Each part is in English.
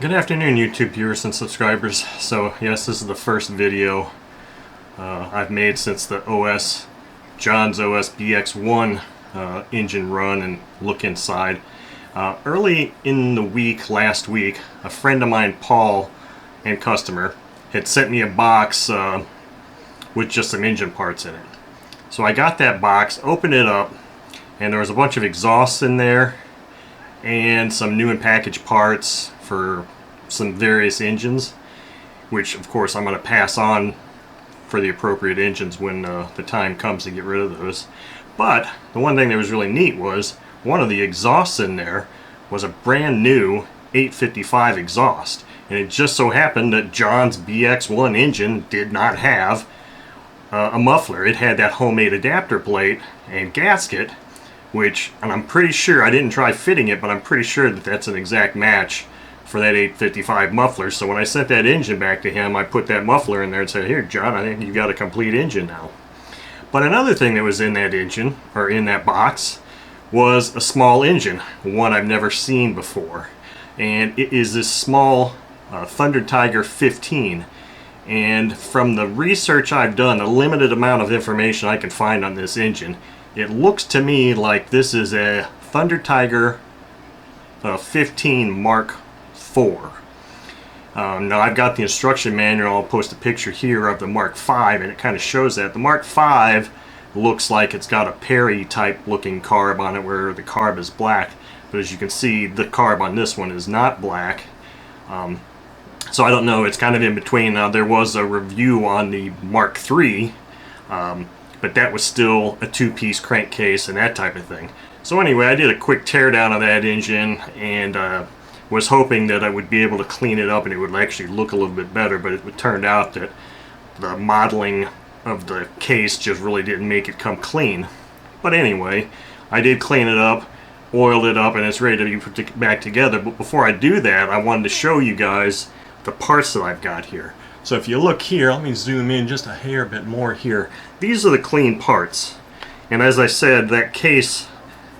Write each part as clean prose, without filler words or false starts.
Good afternoon, YouTube viewers and subscribers. So yes, this is the first video I've made since the John's OS BX1 engine run and look inside. Early in the week, last week, a friend of mine, Paul, and customer, had sent me a box with just some engine parts in it. So I got that box, opened it up, and there was a bunch of exhausts in there and some new and packaged parts for some various engines, which of course I'm going to pass on for the appropriate engines when the time comes to get rid of those. But the one thing that was really neat was one of the exhausts in there was a brand new 855 exhaust, and it just so happened that John's BX1 engine did not have a muffler. It had that homemade adapter plate and gasket, which, and I'm pretty sure, I didn't try fitting it, but I'm pretty sure that that's an exact match for that 855 muffler. So when I sent that engine back to him, I put that muffler in there and said, "Here, John, I think you've got a complete engine now." But another thing that was in that engine, or in that box, was a small engine, one I've never seen before. And it is this small Thunder Tiger 15. And from the research I've done, the limited amount of information I can find on this engine, it looks to me like this is a Thunder Tiger 15 Mark IV. Now I've got the instruction manual. I'll post a picture here of the Mark V, and it kind of shows that. The Mark V looks like it's got a Perry type looking carb on it where the carb is black, but as you can see, the carb on this one is not black. So I don't know, it's kind of in between. There was a review on the Mark III, but that was still a two-piece crankcase and that type of thing. So anyway, I did a quick teardown of that engine and was hoping that I would be able to clean it up and it would actually look a little bit better, but it turned out that the modeling of the case just really didn't make it come clean. But anyway, I did clean it up, oiled it up, and it's ready to be put back together. But before I do that, I wanted to show you guys the parts that I've got here. So if you look here, let me zoom in just a hair bit more here. These are the clean parts. And as I said, that case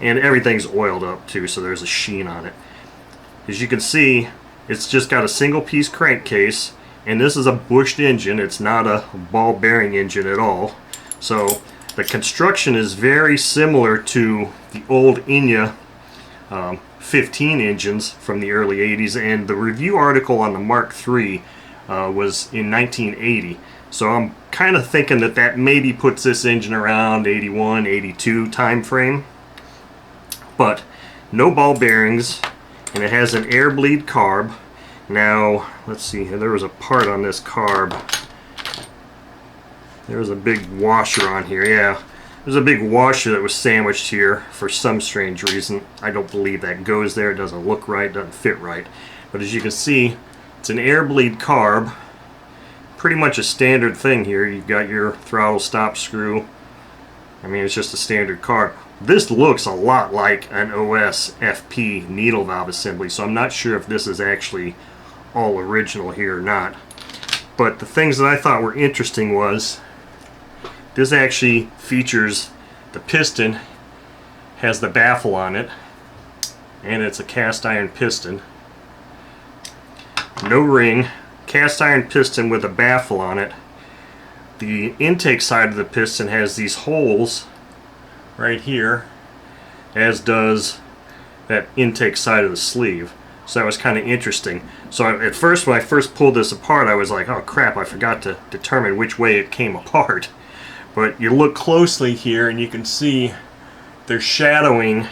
and everything's oiled up too, so there's a sheen on it. As you can see, it's just got a single piece crankcase, and this is a bushed engine. It's not a ball bearing engine at all. So the construction is very similar to the old Enya 15 engines from the early 80s, and the review article on the Mark III was in 1980. So I'm kind of thinking that that maybe puts this engine around 81, 82 time frame. But no ball bearings, and it has an air bleed carb. Now, let's see here, there was a part on this carb. There was a big washer on here, yeah. There's a big washer that was sandwiched here for some strange reason. I don't believe that goes there. It doesn't look right, doesn't fit right. But as you can see, it's an air bleed carb. Pretty much a standard thing here. You've got your throttle stop screw. I mean, it's just a standard carb. This looks a lot like an OS FP needle valve assembly, so I'm not sure if this is actually all original here or not. But the things that I thought were interesting was this actually features the piston, has the baffle on it, and it's a cast iron piston. No ring, cast iron piston with a baffle on it. The intake side of the piston has these holes right here, as does that intake side of the sleeve. So that was kind of interesting. So at first, when I first pulled this apart, I was like, oh crap, I forgot to determine which way it came apart. But you look closely here and you can see there's shadowing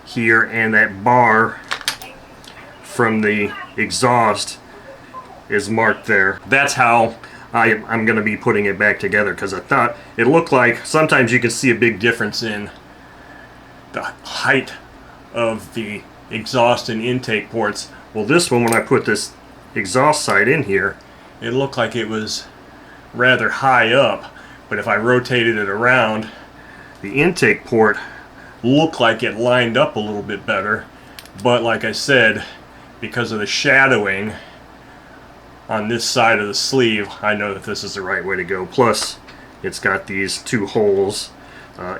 here, and that bar from the exhaust is marked there. That's how I'm going to be putting it back together, because I thought it looked like sometimes you can see a big difference in the height of the exhaust and intake ports. Well, this one, when I put this exhaust side in here, it looked like it was rather high up, but if I rotated it around, the intake port looked like it lined up a little bit better. But like I said, because of the shadowing on this side of the sleeve, I know that this is the right way to go. Plus, it's got these two holes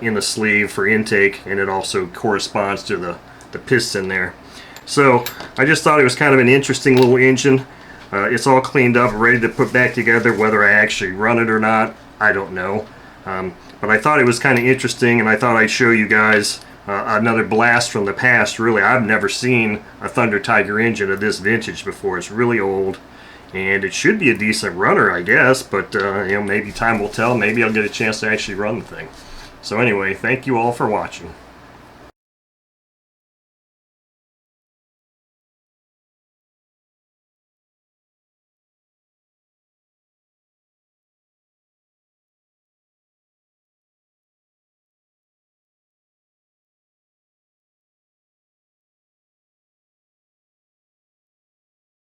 in the sleeve for intake, and it also corresponds to the piston there. So I just thought it was kind of an interesting little engine. It's all cleaned up, ready to put back together. Whether I actually run it or not, I don't know. But I thought it was kind of interesting, and I thought I'd show you guys another blast from the past. Really, I've never seen a Thunder Tiger engine of this vintage before. It's really old, and it should be a decent runner, I guess, but you know, maybe time will tell. Maybe I'll get a chance to actually run the thing. So anyway, thank you all for watching.